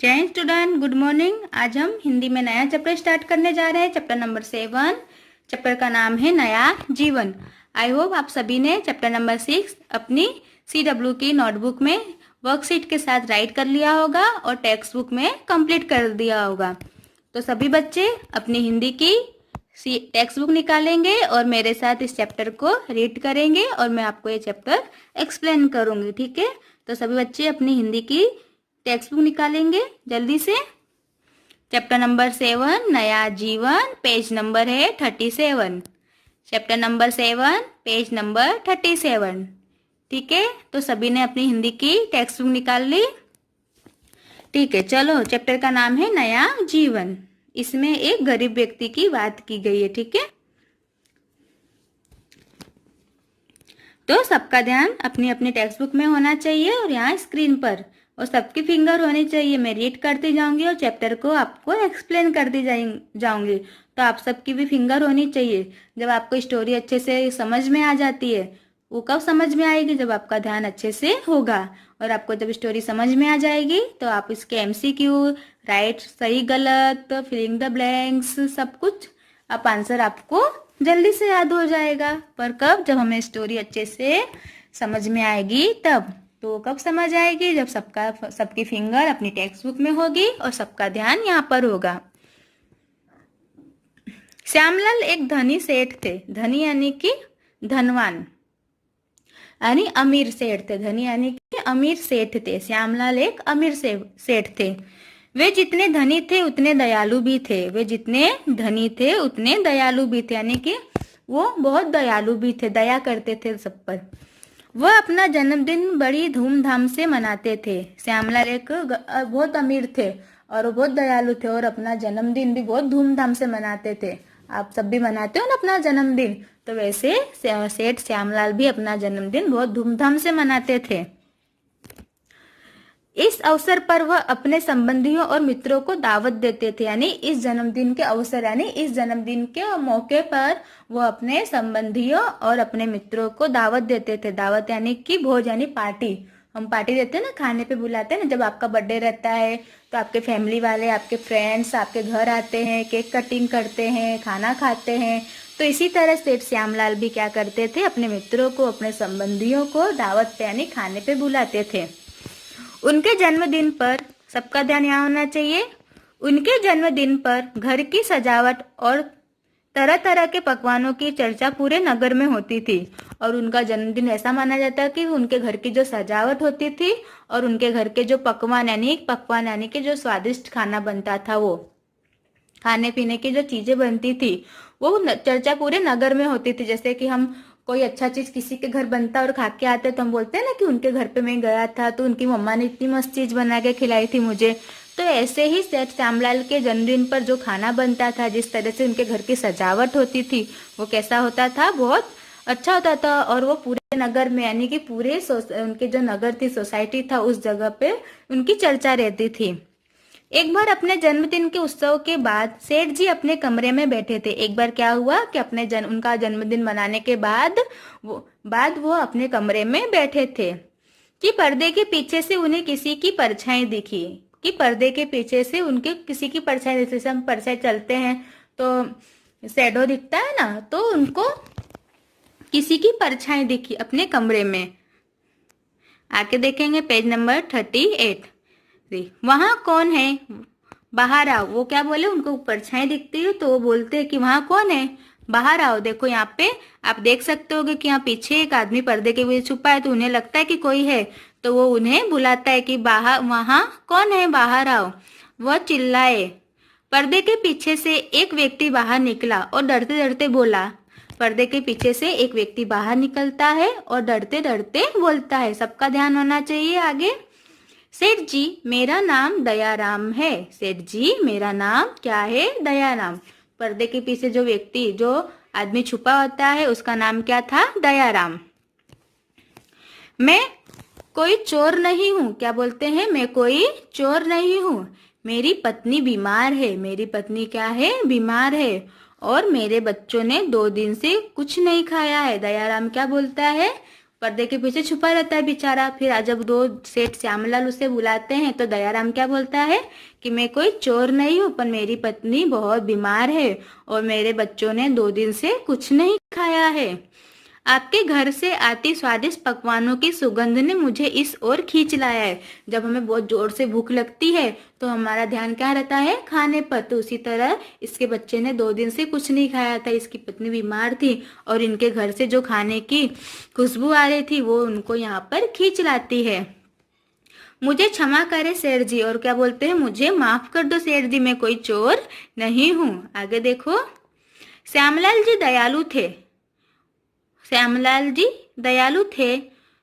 जय student, good morning. आज हम हिंदी में नया चैप्टर स्टार्ट करने जा रहे हैं, चैप्टर नंबर 7। चैप्टर का नाम है नया जीवन। आई होप आप सभी ने चैप्टर नंबर 6 अपनी CW की नोटबुक में वर्कशीट के साथ राइट कर लिया होगा और टेक्स्ट बुक में कंप्लीट कर दिया होगा। तो सभी बच्चे अपनी हिंदी की टेक्स्ट बुक निकालेंगे और मेरे साथ इस चैप्टर को रीड करेंगे और मैं आपको ये चैप्टर एक्सप्लेन करूंगी, ठीक है। तो सभी बच्चे अपनी हिंदी की टेक्स्ट बुक निकालेंगे जल्दी से। चैप्टर नंबर 7 नया जीवन, पेज नंबर है 37। चैप्टर नंबर 7 पेज नंबर 37, ठीक है। तो सभी ने अपनी हिंदी की टेक्स्ट बुक निकाल ली, ठीक है। चलो, चैप्टर का नाम है नया जीवन। इसमें एक गरीब व्यक्ति की बात की गई है, ठीक है। तो सबका ध्यान अपनी अपनी टेक्स्ट बुक में होना चाहिए और यहाँ स्क्रीन पर, और सबकी फिंगर होनी चाहिए। मैं रीड करती जाऊंगी और चैप्टर को आपको एक्सप्लेन करती जाऊंगी, तो आप सबकी भी फिंगर होनी चाहिए। जब आपको स्टोरी अच्छे से समझ में आ जाती है, वो कब समझ में आएगी? जब आपका ध्यान अच्छे से होगा। और आपको जब स्टोरी समझ में आ जाएगी तो आप इसके MCQ, राइट, सही गलत, फिलिंग द ब्लैंक्स, सब कुछ आप आंसर आपको जल्दी से याद हो जाएगा। पर कब? जब हमें स्टोरी अच्छे से समझ में आएगी तब। तो कब समझ आएगी? जब सबकी फिंगर अपनी टेक्स्ट बुक में होगी और सबका ध्यान यहाँ पर होगा। श्यामलाल एक धनी सेठ थे। धनी यानी कि धनवान, यानी अमीर सेठ थे। धनी यानी कि अमीर सेठ थे। श्यामलाल एक अमीर सेठ थे। वे जितने धनी थे उतने दयालु भी थे। वे जितने धनी थे उतने दयालु भी थे, यानी कि वो बहुत दयालु भी थे, दया करते थे सब पर। वह अपना जन्मदिन बड़ी धूमधाम से मनाते थे। श्यामलाल एक बहुत अमीर थे और वो बहुत दयालु थे और अपना जन्मदिन भी बहुत धूमधाम से मनाते थे। आप सब भी मनाते हो ना अपना जन्मदिन, तो वैसे सेठ श्यामलाल भी अपना जन्मदिन बहुत धूमधाम से मनाते थे। इस अवसर पर वह अपने संबंधियों और मित्रों को दावत देते थे, यानी इस जन्मदिन के अवसर, यानी इस जन्मदिन के मौके पर वो अपने संबंधियों और अपने मित्रों को दावत देते थे। दावत यानी कि भोज, यानी पार्टी। हम पार्टी देते हैं ना, खाने पे बुलाते हैं ना। जब आपका बर्थडे रहता है तो आपके फैमिली वाले, आपके फ्रेंड्स आपके घर आते हैं, केक कटिंग करते हैं, खाना खाते हैं। तो इसी तरह सेठ श्यामलाल भी क्या करते थे? अपने मित्रों को, अपने संबंधियों को दावत पे यानी खाने पे बुलाते थे। उनके जन्मदिन पर, सबका ध्यान यहाँ होना चाहिए, उनके जन्मदिन पर घर की सजावट और तरह तरह के पकवानों की चर्चा पूरे नगर में होती थी। और उनका जन्मदिन ऐसा माना जाता है कि उनके घर की जो सजावट होती थी और उनके घर के जो पकवान यानी कि जो स्वादिष्ट खाना बनता था, वो खाने पीने की जो चीजें बनती थी, वो चर्चा पूरे नगर में होती थी। जैसे कि हम कोई अच्छा चीज किसी के घर बनता और खा के आते तो हम बोलते हैं ना कि उनके घर पे मैं गया था तो उनकी मम्मा ने इतनी मस्त चीज बना के खिलाई थी मुझे। तो ऐसे ही सेठ श्यामलाल के जन्मदिन पर जो खाना बनता था, जिस तरह से उनके घर की सजावट होती थी, वो कैसा होता था? बहुत अच्छा होता था। और वो पूरे नगर में, यानी कि पूरे उनके जो नगर थी, सोसाइटी था, उस जगह पे उनकी चर्चा रहती थी। एक बार अपने जन्मदिन के उत्सव के बाद सेठ जी अपने कमरे में बैठे थे। एक बार क्या हुआ कि उनका जन्मदिन मनाने के बाद वो अपने कमरे में बैठे थे कि पर्दे के पीछे से उन्हें किसी की परछाई दिखी। कि पर्दे के पीछे से उनके किसी की परछाई, जैसे हम परछाई चलते हैं तो शैडो दिखता है ना, तो उनको किसी की परछाई दिखी अपने कमरे में। आके देखेंगे पेज नंबर 38। वहां कौन है? बाहर आओ। वो क्या बोले? उनको परछाई दिखती है तो वो बोलते हैं कि वहां कौन है? बाहर आओ। देखो यहाँ पे आप देख सकते होगे कि यहाँ पीछे एक आदमी पर्दे के पीछे छुपा है, तो उन्हें लगता है कि कोई है, तो वो उन्हें बुलाता है कि बाहर, वहां कौन है? बाहर आओ। वह चिल्लाए। पर्दे के पीछे से एक व्यक्ति बाहर निकला और डरते डरते बोला। पर्दे के पीछे से एक व्यक्ति बाहर निकलता है और डरते डरते बोलता है। सबका ध्यान होना चाहिए आगे। सेठ जी, मेरा नाम दयाराम है। सेठ जी, मेरा नाम क्या है? दयाराम। पर्दे के पीछे जो व्यक्ति, जो आदमी छुपा होता है, उसका नाम क्या था? दयाराम। मैं कोई चोर नहीं हूँ। क्या बोलते हैं? मैं कोई चोर नहीं हूँ। मेरी पत्नी बीमार है। मेरी पत्नी क्या है? बीमार है। और मेरे बच्चों ने 2 दिन से कुछ नहीं खाया है। दयाराम क्या बोलता है? पर्दे के पीछे छुपा रहता है बेचारा। फिर जब दो सेठ श्यामलाल उसे बुलाते हैं तो दयाराम क्या बोलता है कि मैं कोई चोर नहीं हूँ, पर मेरी पत्नी बहुत बीमार है और मेरे बच्चों ने 2 दिन से कुछ नहीं खाया है। आपके घर से आती स्वादिष्ट पकवानों की सुगंध ने मुझे इस ओर खींच लाया है। जब हमें बहुत जोर से भूख लगती है तो हमारा ध्यान क्या रहता है, खाने पर। तो उसी तरह इसके बच्चे ने 2 दिन से कुछ नहीं खाया था, इसकी पत्नी बीमार थी और इनके घर से जो खाने की खुशबू आ रही थी वो उनको यहाँ पर खींच लाती है। मुझे क्षमा करे सेठ जी, और क्या बोलते हैं, मुझे माफ कर दो सेठ जी, मैं कोई चोर नहीं हूँ। आगे देखो, श्यामलाल जी दयालु थे। श्यामलाल जी दयालु थे,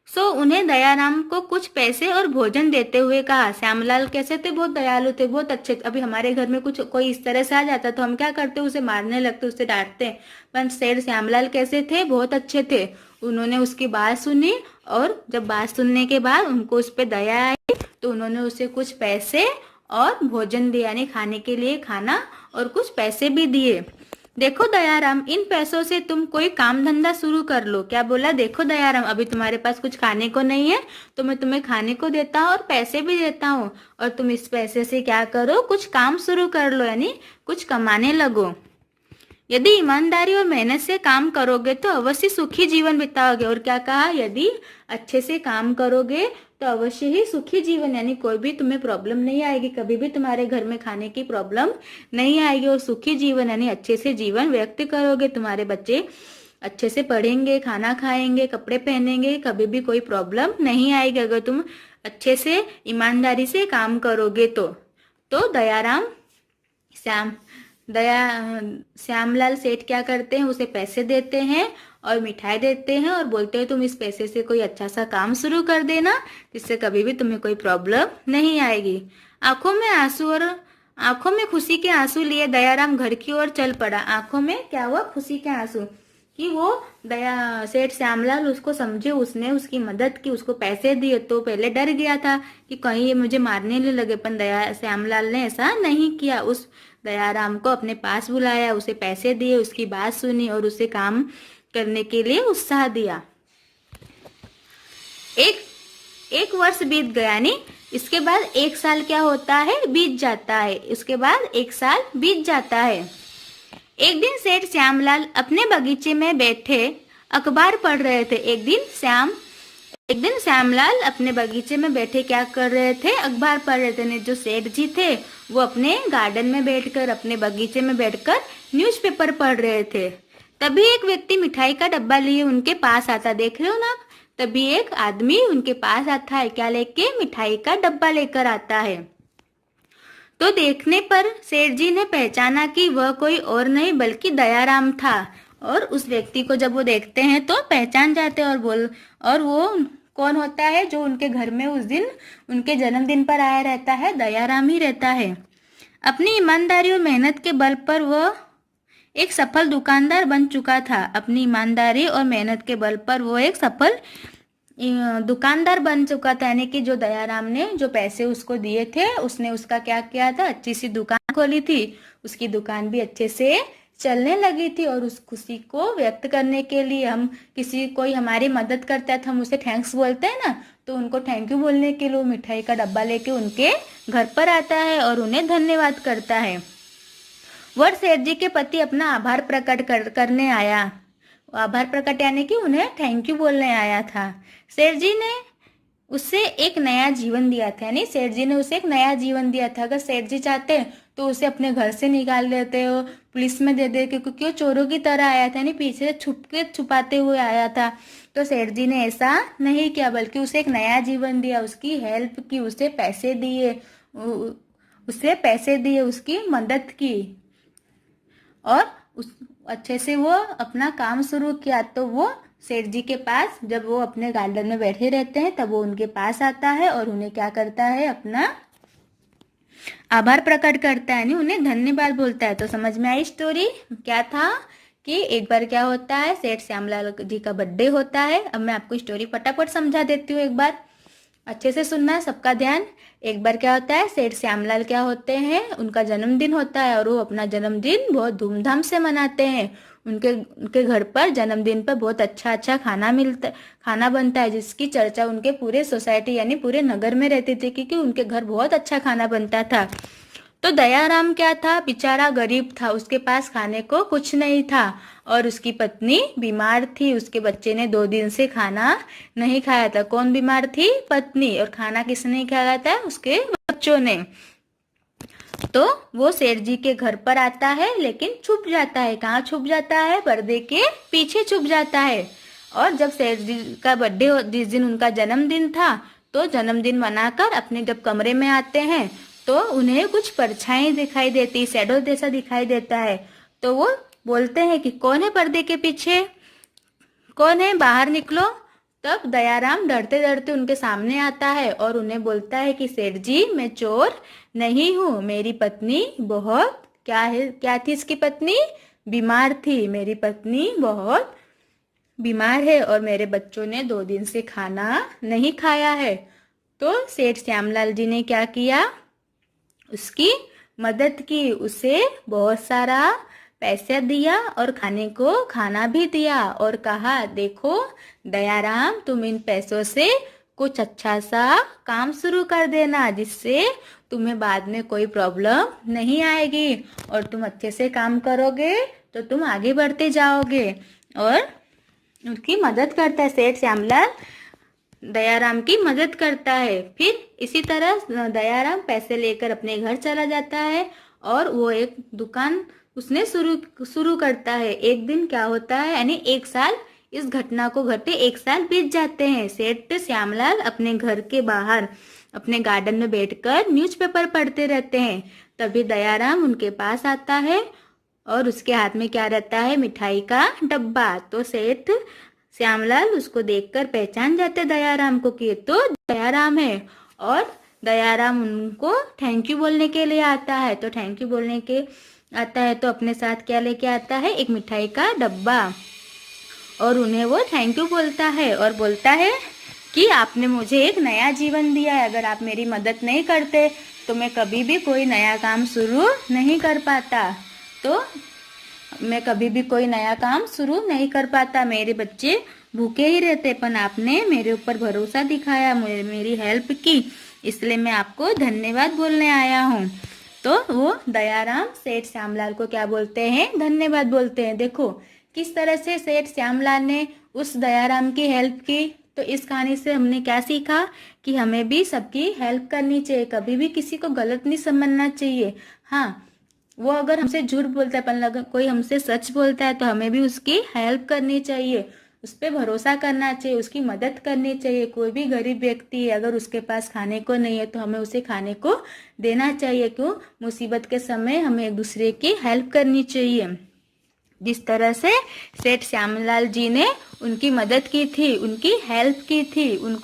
सो उन्हें दयाराम को कुछ पैसे और भोजन देते हुए कहा। श्यामलाल कैसे थे, बहुत दयालु थे, बहुत अच्छे। अभी हमारे घर में कुछ कोई इस तरह से आ जाता तो हम क्या करते, उसे मारने लगते, उसे डांटते। पर सेठ श्यामलाल कैसे थे, बहुत अच्छे थे। उन्होंने उसकी बात सुनी और जब बात सुनने के बाद उनको उस पर दया आई तो उन्होंने उसे कुछ पैसे और भोजन दिया, यानी खाने के लिए खाना और कुछ पैसे भी दिए। देखो दयाराम, इन पैसों से तुम कोई काम धंधा शुरू कर लो। क्या बोला, देखो दयाराम, अभी तुम्हारे पास कुछ खाने को नहीं है तो मैं तुम्हें खाने को देता हूँ और पैसे भी देता हूँ, और तुम इस पैसे से क्या करो, कुछ काम शुरू कर लो, यानी कुछ कमाने लगो। यदि ईमानदारी और मेहनत से काम करोगे तो अवश्य सुखी जीवन बिताओगे। और क्या कहा, यदि अच्छे से काम करोगे तो अवश्य ही सुखी जीवन, यानी कोई भी तुम्हें प्रॉब्लम नहीं आएगी, कभी भी तुम्हारे घर में खाने की प्रॉब्लम नहीं आएगी। और सुखी जीवन यानी अच्छे से जीवन व्यक्त करोगे, तुम्हारे बच्चे अच्छे से पढ़ेंगे, खाना खाएंगे, कपड़े पहनेंगे, कभी भी कोई प्रॉब्लम नहीं आएगी अगर तुम अच्छे से ईमानदारी से काम करोगे तो दयाराम श्यामलाल सेठ क्या करते हैं, उसे पैसे देते हैं और मिठाई देते हैं और बोलते हैं तुम इस पैसे से कोई अच्छा सा काम शुरू कर देना, जिससे कभी भी तुम्हें कोई प्रॉब्लम नहीं आएगी। आंखों में खुशी के आंसू लिए दयाराम घर की ओर चल पड़ा। आंखों में क्या हुआ, खुशी के आंसू, कि वो सेठ श्यामलाल उसको समझे, उसने उसकी मदद की, उसको पैसे दिए। तो पहले डर गया था कि कहीं ये मुझे मारने नहीं लगे, पर श्यामलाल ने ऐसा नहीं किया। उस दयाराम को अपने पास बुलाया, उसे पैसे दिए, उसकी बात सुनी और उसे काम करने के लिए उत्साह दिया। एक वर्ष बीत गया, यानी इसके बाद 1 साल क्या होता है, बीत जाता है। इसके बाद 1 साल बीत जाता है। एक दिन सेठ श्यामलाल अपने बगीचे में बैठे अखबार पढ़ रहे थे। एक दिन श्यामलाल अपने बगीचे में बैठे क्या कर रहे थे, अखबार पढ़ रहे थे। जो सेठ जी थे वो अपने गार्डन में बैठकर, अपने बगीचे में बैठकर न्यूज़पेपर पढ़ रहे थे। तभी एक व्यक्ति मिठाई का डब्बा लिए उनके पास आता, देख रहे हो ना, तभी एक आदमी उनके पास आता है, क्या लेके, मिठाई का डब्बा लेकर आता है। तो देखने पर सेठ जी ने पहचाना कि वह कोई और नहीं बल्कि दयाराम था। और उस व्यक्ति को जब वो देखते हैं तो पहचान जाते हैं और वो कौन होता है, जो उनके घर में उस दिन उनके जन्मदिन पर आया रहता है, दयाराम ही रहता है। अपनी ईमानदारी और मेहनत के बल पर वह एक सफल दुकानदार बन चुका था। अपनी ईमानदारी और मेहनत के बल पर वो एक सफल दुकानदार बन चुका था, यानी कि जो दयाराम ने जो पैसे उसको दिए थे उसने उसका क्या किया था, अच्छी सी दुकान खोली थी। उसकी दुकान भी अच्छे से चलने लगी थी और उस खुशी को व्यक्त करने के लिए हम कोई हमारी मदद करता है तो हम उसे थैंक्स बोलते हैं ना, तो उनको थैंक यू बोलने के लिए मिठाई का डब्बा लेके उनके घर पर आता है और उन्हें धन्यवाद करता है। वह सेठ जी के प्रति अपना आभार प्रकट करने आया। आभार प्रकट यानी कि उन्हें थैंक यू बोलने आया था। सेठ जी ने उसे एक नया जीवन दिया था, यानी सेठ जी ने उसे एक नया जीवन दिया था। अगर सेठ जी चाहते तो उसे अपने घर से निकाल देते हो, पुलिस में दे दे, क्योंकि वो चोरों की तरह आया था, यानी पीछे छुपाते हुए आया था। तो सेठ जी ने ऐसा नहीं किया, बल्कि उसे एक नया जीवन दिया, उसकी हेल्प की, उसे पैसे दिए, उसकी मदद की और अच्छे से वो अपना काम शुरू किया। तो वो सेठ जी के पास, जब वो अपने गार्डन में बैठे रहते हैं तब वो उनके पास आता है और उन्हें क्या करता है, अपना आभार प्रकट करता है, यानी उन्हें धन्यवाद बोलता है। तो समझ में आई स्टोरी, क्या था कि एक बार क्या होता है, सेठ श्यामलाल जी का बर्थडे होता है। अब मैं आपको स्टोरी फटाफट समझा देती हूँ एक बार। अच्छे से सुनना है, सबका ध्यान। एक बार क्या होता है, सेठ श्यामलाल क्या होते हैं, उनका जन्मदिन होता है और वो अपना जन्मदिन बहुत धूमधाम से मनाते हैं। उनके उनके घर पर जन्मदिन पर बहुत अच्छा अच्छा खाना बनता है, जिसकी चर्चा उनके पूरे सोसाइटी यानी पूरे नगर में रहती थी, क्योंकि उनके घर बहुत अच्छा खाना बनता था। तो दयाराम क्या था, बेचारा गरीब था, उसके पास खाने को कुछ नहीं था और उसकी पत्नी बीमार थी। उसके बच्चे ने 2 दिन से खाना नहीं खाया था। कौन बीमार थी? पत्नी। और खाना किसने नहीं खाया था? उसके बच्चों ने। तो वो सेठ जी के घर पर आता है, लेकिन छुप जाता है। कहाँ छुप जाता है? पर्दे के पीछे छुप जाता है। और जब सेठ जी का बर्थडे, जिस दिन उनका जन्मदिन था, तो जन्मदिन मनाकर अपने जब कमरे में आते हैं तो उन्हें कुछ परछाई दिखाई देती, शैडो जैसा दिखाई देता है। तो वो बोलते हैं कि कौन है पर्दे के पीछे, कौन है, बाहर निकलो। तब दयाराम डरते डरते उनके सामने आता है और उन्हें बोलता है कि सेठ जी, मैं चोर नहीं हूँ, मेरी पत्नी बहुत, क्या है, क्या थी इसकी पत्नी? बीमार थी। मेरी पत्नी बहुत बीमार है और मेरे बच्चों ने 2 दिन से खाना नहीं खाया है। तो सेठ श्यामलाल जी ने क्या किया, उसकी मदद की, उसे बहुत सारा पैसा दिया और खाने को खाना भी दिया और कहा, देखो दयाराम, तुम इन पैसों से कुछ अच्छा सा काम शुरू कर देना, जिससे तुम्हें बाद में कोई प्रॉब्लम नहीं आएगी और तुम अच्छे से काम करोगे तो तुम आगे बढ़ते जाओगे। और उनकी मदद करता है, सेठ श्यामलाल दयाराम की मदद करता है। फिर इसी तरह दयाराम पैसे लेकर अपने घर चला जाता है और वो एक दुकान उसने शुरू करता है। एक दिन क्या होता है, यानी 1 साल, इस घटना को घटे 1 साल बीत जाते हैं। सेठ श्यामलाल अपने घर के बाहर अपने गार्डन में बैठकर न्यूज़पेपर पढ़ते रहते हैं। तभी दयाराम उनके पास आता है और उसके हाथ में क्या रहता है? मिठाई का डब्बा। तो सेठ श्यामलाल उसको देखकर पहचान जाते दयाराम को कि ये तो दयाराम है। और दयाराम उनको थैंक यू बोलने के लिए आता है। तो थैंक यू बोलने के आता है तो अपने साथ क्या लेके आता है? एक मिठाई का डब्बा। और उन्हें वो थैंक यू बोलता है और बोलता है कि आपने मुझे एक नया जीवन दिया है। अगर आप मेरी मदद नहीं करते तो मैं कभी भी कोई नया काम शुरू नहीं कर पाता। तो मैं कभी भी कोई नया काम शुरू नहीं कर पाता, मेरे बच्चे भूखे ही रहते, पर आपने मेरे ऊपर भरोसा दिखाया, मेरी हेल्प की, इसलिए मैं आपको धन्यवाद बोलने आया हूँ। तो वो दयाराम सेठ श्यामलाल को क्या बोलते हैं? धन्यवाद बोलते हैं। देखो किस तरह से सेठ श्यामलाल ने उस दयाराम की हेल्प की। तो इस कहानी से हमने क्या सीखा कि हमें भी सबकी हेल्प करनी चाहिए, कभी भी किसी को गलत नहीं समझना चाहिए। हाँ, वो अगर हमसे झूठ बोलता है, पर अगर कोई हमसे सच बोलता है तो हमें भी उसकी हेल्प करनी चाहिए, उस पर भरोसा करना चाहिए, उसकी मदद करनी चाहिए। कोई भी गरीब व्यक्ति है, अगर उसके पास खाने को नहीं है तो हमें उसे खाने को देना चाहिए। क्यों? मुसीबत के समय हमें एक दूसरे की हेल्प करनी चाहिए। जिस तरह से सेठ श्यामलाल जी ने उनकी मदद की थी, उनकी हेल्प की थी, उन्होंने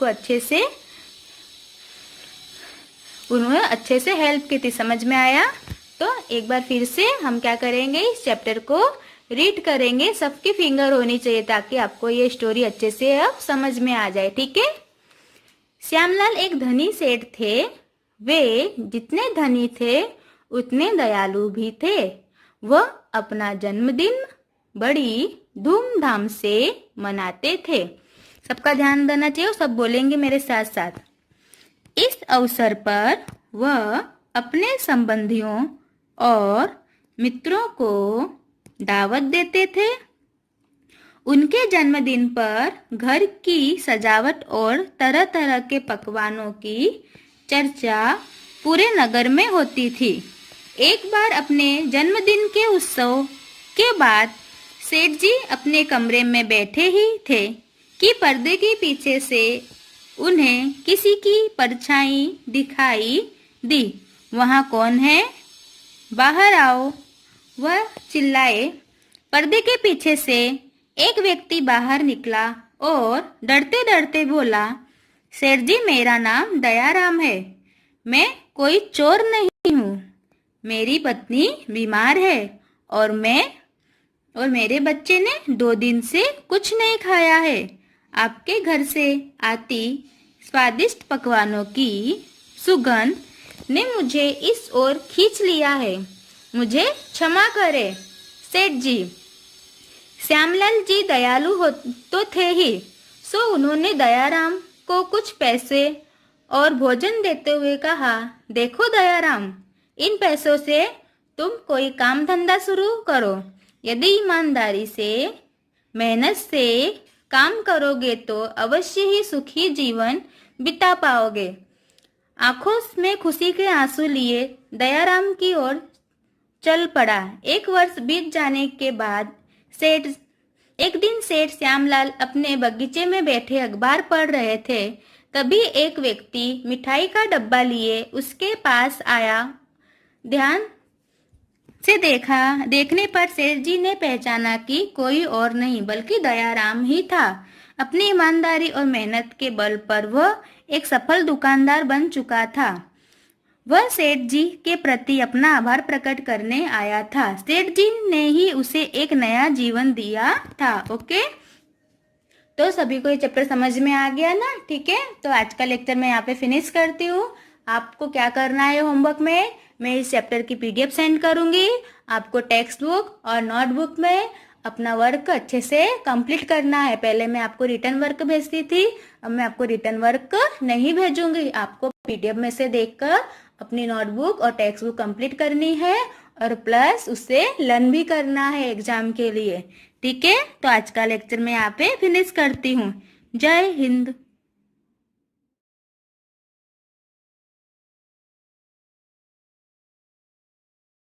अच्छे से हेल्प की थी। समझ में आया? तो एक बार फिर से हम क्या करेंगे, इस चैप्टर को रीड करेंगे। सबकी फिंगर होनी चाहिए ताकि आपको ये स्टोरी अच्छे से अब समझ में आ जाए। ठीक है? श्यामलाल एक धनी सेठ थे। वे जितने धनी थे उतने दयालु भी थे। वह अपना जन्मदिन बड़ी धूमधाम से मनाते थे। सबका ध्यान देना चाहिए, सब बोलेंगे मेरे साथ साथ। इस अवसर पर वह अपने संबंधियों और मित्रों को दावत देते थे। उनके जन्मदिन पर घर की सजावट और तरह तरह के पकवानों की चर्चा पूरे नगर में होती थी। एक बार अपने जन्मदिन के उत्सव के बाद सेठ जी अपने कमरे में बैठे ही थे कि पर्दे के पीछे से उन्हें किसी की परछाई दिखाई दी। वहाँ कौन है? बाहर आओ, वह चिल्लाए। पर्दे के पीछे से एक व्यक्ति बाहर निकला और डरते डरते बोला, सेठ जी, मेरा नाम दयाराम है, मैं कोई चोर नहीं हूँ। मेरी पत्नी बीमार है और मेरे बच्चे ने 2 दिन से कुछ नहीं खाया है। आपके घर से आती स्वादिष्ट पकवानों की सुगंध ने मुझे इस ओर खींच लिया है। मुझे क्षमा करें सेठ जी। श्यामलाल जी दयालु हो तो थे ही, सो उन्होंने दयाराम को कुछ पैसे और भोजन देते हुए कहा, देखो दयाराम, इन पैसों से तुम कोई काम धंधा शुरू करो। यदि ईमानदारी से, मेहनत से काम करोगे तो अवश्य ही सुखी जीवन बिता पाओगे। आंखों में खुशी के आंसू लिए दयाराम की ओर चल पड़ा। 1 वर्ष बीत जाने के बाद एक दिन सेठ श्यामलाल अपने बगीचे में बैठे अखबार पढ़ रहे थे। तभी एक व्यक्ति मिठाई का डब्बा लिए उसके पास आया। ध्यान से देखने पर सेठ जी ने पहचाना कि कोई और नहीं बल्कि दयाराम ही था। अपनी ईमानदारी और मेहनत के बल पर वह एक सफल दुकानदार बन चुका था। वह सेठ जी के प्रति अपना आभार प्रकट करने आया था। सेठ जी ने ही उसे एक नया जीवन दिया था। ओके, तो सभी को ये चैप्टर समझ में आ गया ना? ठीक है, तो आज का लेक्चर मैं यहाँ पे फिनिश करती हूँ। आपको क्या करना है होमवर्क में, मैं इस चैप्टर की PDF सेंड करूंगी। आपको टेक्स्ट बुक और नोटबुक में अपना वर्क अच्छे से कंप्लीट करना है। पहले मैं आपको रिटर्न वर्क भेजती थी, अब मैं आपको रिटर्न वर्क नहीं भेजूंगी। आपको PDF में से देखकर अपनी नोटबुक और टेक्स्ट बुक कंप्लीट करनी है और प्लस उससे लर्न भी करना है एग्जाम के लिए। ठीक है, तो आज का लेक्चर मैं यहाँ पे फिनिश करती हूँ। जय हिंद।